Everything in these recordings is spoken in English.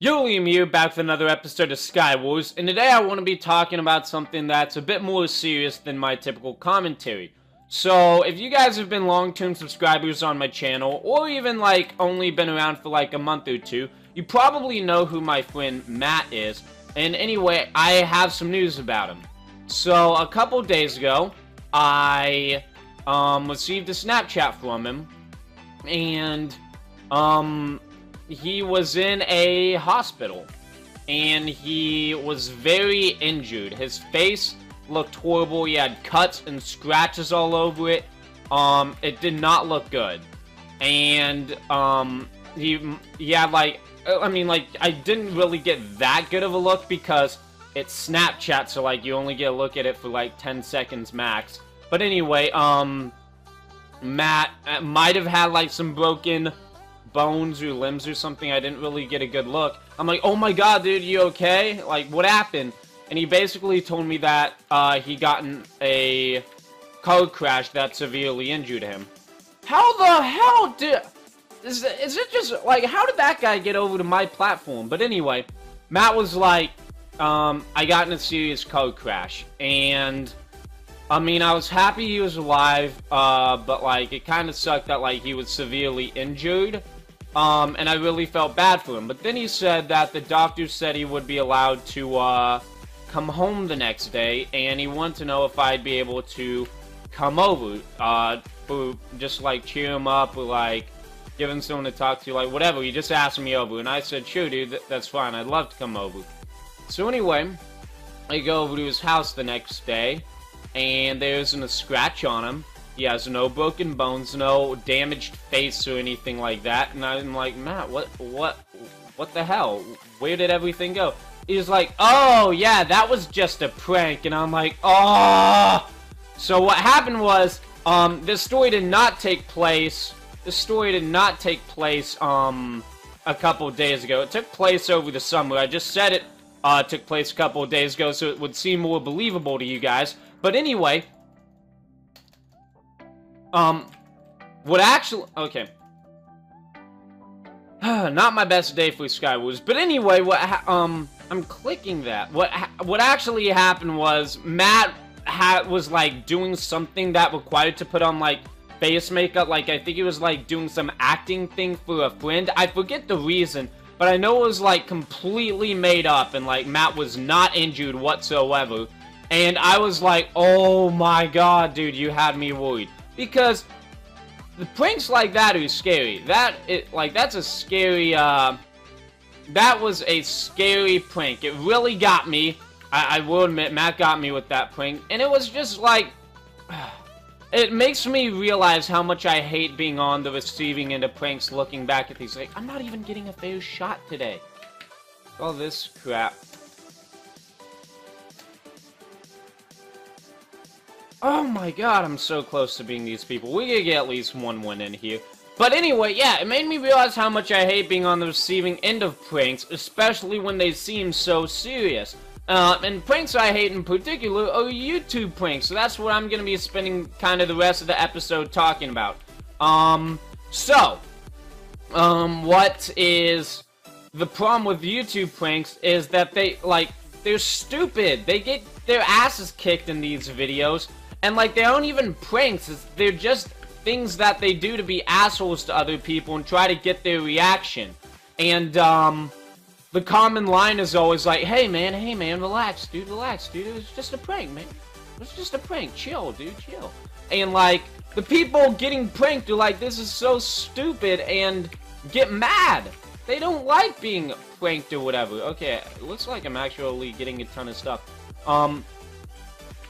Yo, Liam here, back with another episode of Skywars, and today I want to be talking about something that's a bit more serious than my typical commentary. So, if you guys have been long-term subscribers on my channel, or even, only been around for, a month or two, you probably know who my friend Matt is, and anyway, I have some news about him. So, a couple days ago, I, received a Snapchat from him, and, he was in a hospital, and he was very injured. His face looked horrible. He had cuts and scratches all over it. It did not look good. And, he had, I didn't really get that good of a look because it's Snapchat, so, you only get a look at it for, 10 seconds max. But anyway, Matt might have had, some broken bones or limbs or something. I didn't really get a good look. I'm like, oh my god, dude, you okay? What happened? And he basically told me that he got in a car crash that severely injured him. How the hell did... Is it just, how did that guy get over to my platform? But anyway, Matt was like, I got in a serious car crash, and... I mean, I was happy he was alive, but, it kind of sucked that, he was severely injured. And I really felt bad for him. But then he said that the doctor said he would be allowed to, come home the next day, and he wanted to know if I'd be able to come over, for just, cheer him up, or, give him someone to talk to, whatever. He just asked me over, and I said, sure, dude, that's fine, I'd love to come over. So anyway, I go over to his house the next day, and there isn't a scratch on him. He has no broken bones, no damaged face or anything like that. And I'm like, Matt, what the hell? Where did everything go? He's like, oh, yeah, that was just a prank. And I'm like, oh. So what happened was, this story did not take place. A couple days ago. It took place over the summer. I just said it, took place a couple of days ago, so it would seem more believable to you guys. But anyway, okay. Not my best day for Skywars, but anyway, I'm clicking that. What actually happened was, Matt was, doing something that required to put on, face makeup. I think he was, doing some acting thing for a friend. I forget the reason, but I know it was, completely made up, and, Matt was not injured whatsoever. And I was like, oh my god, dude, you had me worried. Because the pranks like that are scary. That's a scary, that was a scary prank. It really got me. I will admit, Matt got me with that prank. And it was just it makes me realize how much I hate being on the receiving end of pranks, looking back at these. I'm not even getting a fair shot today. All this crap. Oh my god, I'm so close to being these people. We're gonna get at least one win in here. But anyway, yeah, it made me realize how much I hate being on the receiving end of pranks, especially when they seem so serious. And pranks I hate in particular are YouTube pranks, so that's what I'm gonna be spending kind of the rest of the episode talking about. What is the problem with YouTube pranks is that they're stupid. They get their asses kicked in these videos. And, they aren't even pranks. They're just things that they do to be assholes to other people and try to get their reaction. And, the common line is always hey man, relax, dude, it was just a prank, man. It was just a prank, chill, dude, chill. And, the people getting pranked are this is so stupid, and get mad. They don't like being pranked or whatever. Okay, it looks like I'm actually getting a ton of stuff.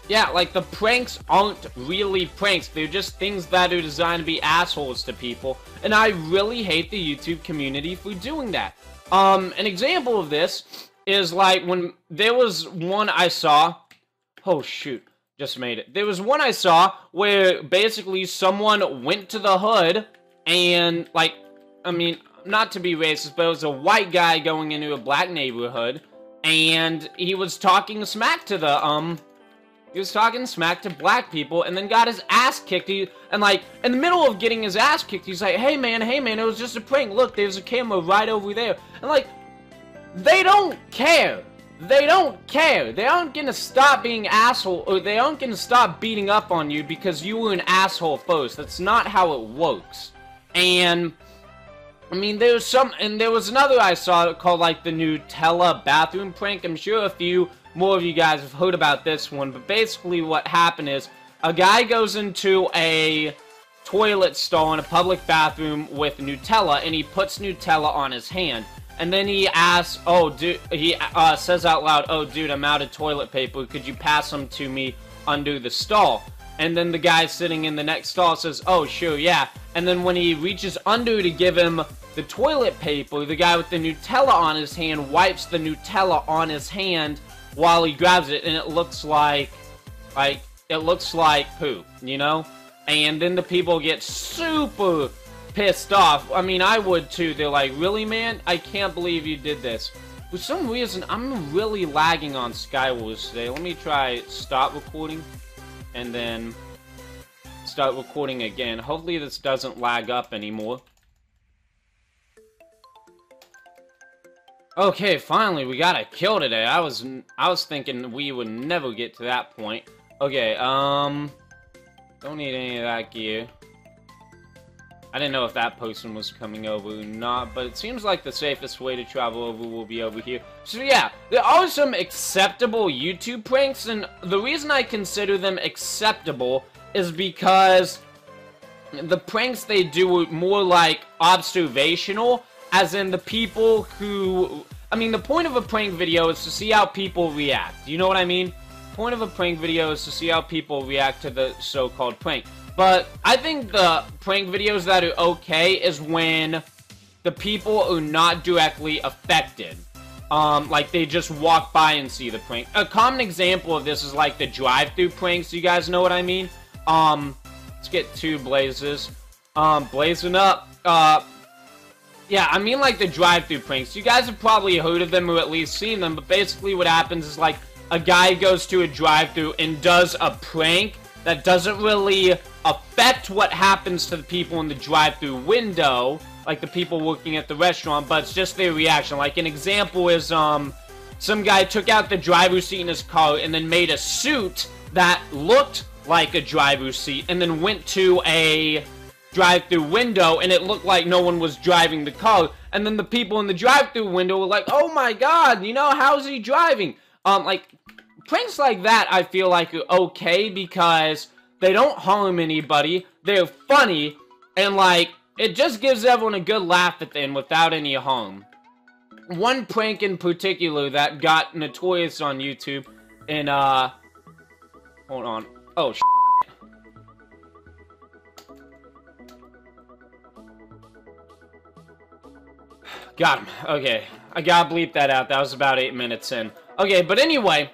Yeah, the pranks aren't really pranks. They're just things that are designed to be assholes to people. And I really hate the YouTube community for doing that. An example of this is, when there was one I saw... Oh, shoot. Just made it. There was one I saw where, basically, someone went to the hood and, I mean, not to be racist, but it was a white guy going into a black neighborhood, and he was talking smack to the, he was talking smack to black people, and then got his ass kicked. In the middle of getting his ass kicked, he's like, hey man, it was just a prank. Look, there's a camera right over there. And they don't care. They don't care. They aren't gonna stop being asshole, or they aren't gonna stop beating up on you because you were an asshole first. That's not how it works. And I mean, there was another I saw called like the Nutella bathroom prank. I'm sure a few more of you guys have heard about this one, but basically what happened is a guy goes into a toilet stall in a public bathroom with Nutella, and he puts Nutella on his hand. And then he asks, oh, dude, he says out loud, oh, dude, I'm out of toilet paper. Could you pass them to me under the stall? And then the guy sitting in the next stall says, oh, sure, yeah. And then when he reaches under to give him the toilet paper, the guy with the Nutella on his hand wipes the Nutella on his hand while he grabs it, and it looks like poo, you know? And then the people get super pissed off. I mean, I would too. They're like, really, man? I can't believe you did this. For some reason, I'm really lagging on Skywars today. Let me try stop recording, and then start recording again. Hopefully this doesn't lag up anymore. Okay, finally, we got a kill today. I was thinking we would never get to that point. Okay, don't need any of that gear. I didn't know if that person was coming over or not, but it seems like the safest way to travel over will be over here. So yeah, there are some acceptable YouTube pranks, and the reason I consider them acceptable is because the pranks they do are more like observational, as in the people who... I mean, the point of a prank video is to see how people react. You know what I mean? The point of a prank video is to see how people react to the so-called prank. But I think the prank videos that are okay is when the people are not directly affected. Like they just walk by and see the prank. A common example of this is like the drive-thru pranks. You guys know what I mean? Let's get two blazes. Blazing up. Yeah, I mean like the drive-thru pranks. You guys have probably heard of them or at least seen them, but basically what happens is like a guy goes to a drive-thru and does a prank that doesn't really affect what happens to the people in the drive-thru window, like the people working at the restaurant, but it's just their reaction. Like an example is some guy took out the driver's seat in his car and then made a suit that looked like a driver's seat and then went to a drive-thru window and it looked like no one was driving the car, and then the people in the drive-thru window were like, oh my god, you know, how's he driving? Like pranks like that I feel like are okay because they don't harm anybody, they're funny, and like it just gives everyone a good laugh at the end without any harm. One prank in particular that got notorious on YouTube, and hold on, oh shit. Got him. Okay. I gotta bleep that out. That was about 8 minutes in. Okay, but anyway.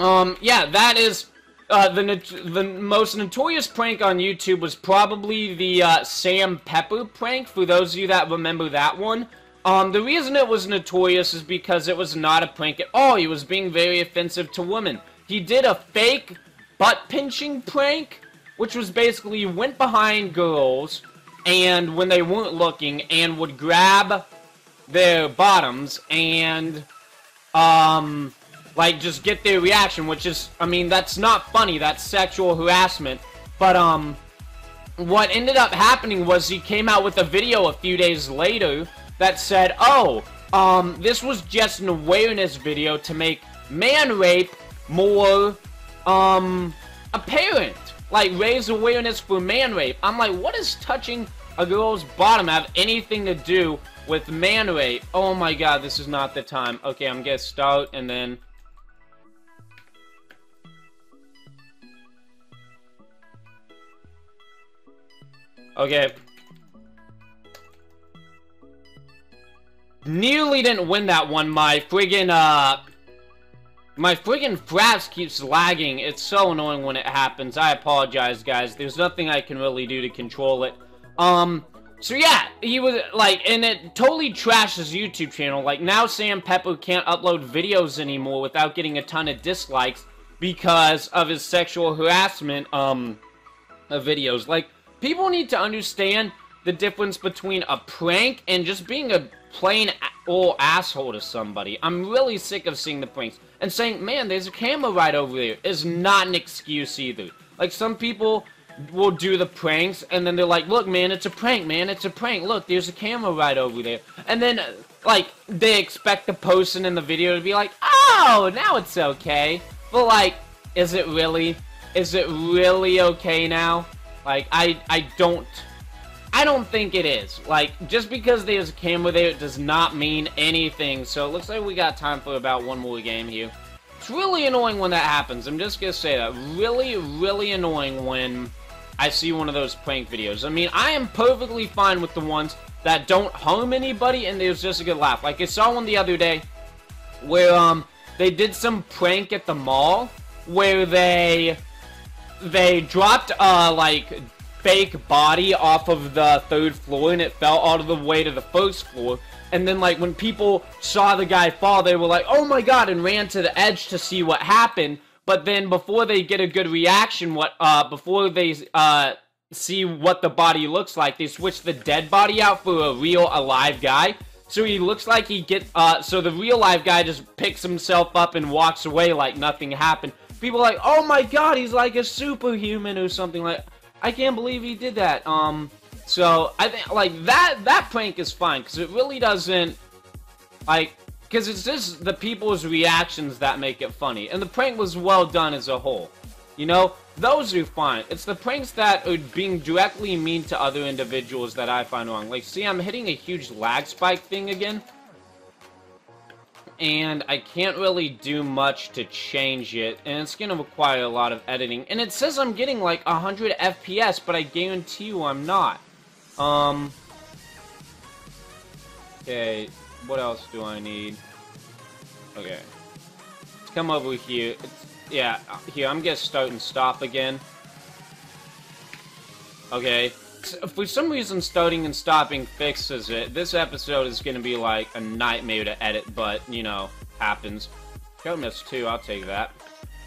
Yeah, that is... the most notorious prank on YouTube was probably the Sam Pepper prank, for those of you that remember that one. The reason it was notorious is because it was not a prank at all. He was being very offensive to women. He did a fake butt-pinching prank, which was basically you went behind girls, and when they weren't looking, and would grab their bottoms and like just get their reaction, which is, I mean, that's not funny, that's sexual harassment. But what ended up happening was he came out with a video a few days later that said, oh, this was just an awareness video to make man rape more apparent, like raise awareness for man rape. I'm like, what does touching a girl's bottom have anything to do with man rape? Oh my god, this is not the time. Okay, I'm gonna start and then... Okay. Nearly didn't win that one. My friggin' fraps keeps lagging. It's so annoying when it happens. I apologize, guys. There's nothing I can really do to control it. So yeah, he was, like, and it totally trashed his YouTube channel. Like, now Sam Pepper can't upload videos anymore without getting a ton of dislikes because of his sexual harassment, of videos. Like, people need to understand the difference between a prank and just being a plain, or asshole to somebody. I'm really sick of seeing the pranks. And saying, man, there's a camera right over there is not an excuse either. Like, some people will do the pranks, and then they're like, look, man, it's a prank, man, it's a prank. Look, there's a camera right over there. And then, like, they expect the person in the video to be like, oh, now it's okay. But, like, is it really? Is it really okay now? Like, I don't think it is. Like, just because there's a camera there, it does not mean anything. So, it looks like we got time for about one more game here. It's really annoying when that happens. I'm just gonna say that. Really, really annoying when I see one of those prank videos. I mean, I am perfectly fine with the ones that don't harm anybody and there's just a good laugh. Like, I saw one the other day where, they did some prank at the mall where they dropped, like, fake body off of the 3rd floor and it fell all the way to the 1st floor. And then, like, when people saw the guy fall, they were like, oh my god, and ran to the edge to see what happened. But then, before they get a good reaction, before they, see what the body looks like, they switch the dead body out for a real, alive guy. So he looks like so the real live guy just picks himself up and walks away like nothing happened. People are like, oh my god, he's like a superhuman or something like, I can't believe he did that. So, I think, like, that prank is fine, because it really doesn't, like, because it's just the people's reactions that make it funny, and the prank was well done as a whole, you know? Those are fine. It's the pranks that are being directly mean to other individuals that I find wrong. Like, see, I'm hitting a huge lag spike thing again, and I can't really do much to change it, and it's gonna require a lot of editing, and it says I'm getting, like, 100 FPS, but I guarantee you I'm not. Okay, what else do I need? Okay. Let's come over here. Yeah, here, I'm gonna start and stop again. Okay. For some reason, starting and stopping fixes it. This episode is gonna be, like, a nightmare to edit, but, you know, happens. Code miss 2, I'll take that.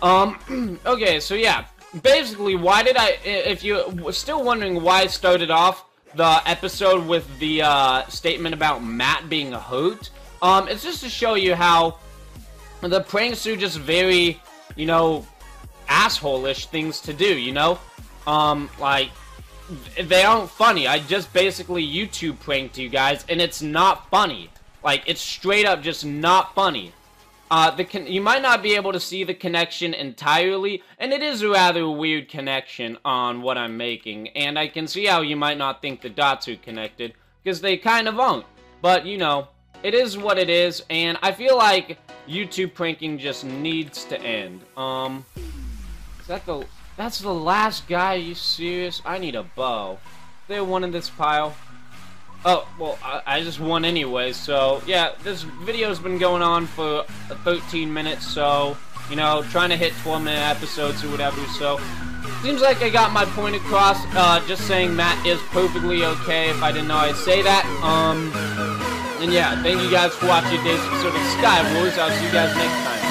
Okay, so yeah. Basically, why did if you're still wondering why I started off the episode with the statement about Matt being hurt, it's just to show you how the pranks are just very, you know, asshole-ish things to do, you know? Like, they aren't funny. I just basically YouTube pranked you guys, and it's not funny. Like, it's straight up just not funny. You might not be able to see the connection entirely, and it is a rather weird connection on what I'm making, and I can see how you might not think the dots are connected, because they kind of aren't. But, you know, it is what it is, and I feel like YouTube pranking just needs to end. That's the last guy, are you serious? I need a bow. Is there one in this pile? Oh, well, I just won anyway, so, yeah, this video's been going on for 13 minutes, so, you know, trying to hit 12-minute episodes or whatever, so, seems like I got my point across, just saying Matt is perfectly okay. If I didn't know I'd say that. And yeah, thank you guys for watching today's episode of Skywars. I'll see you guys next time.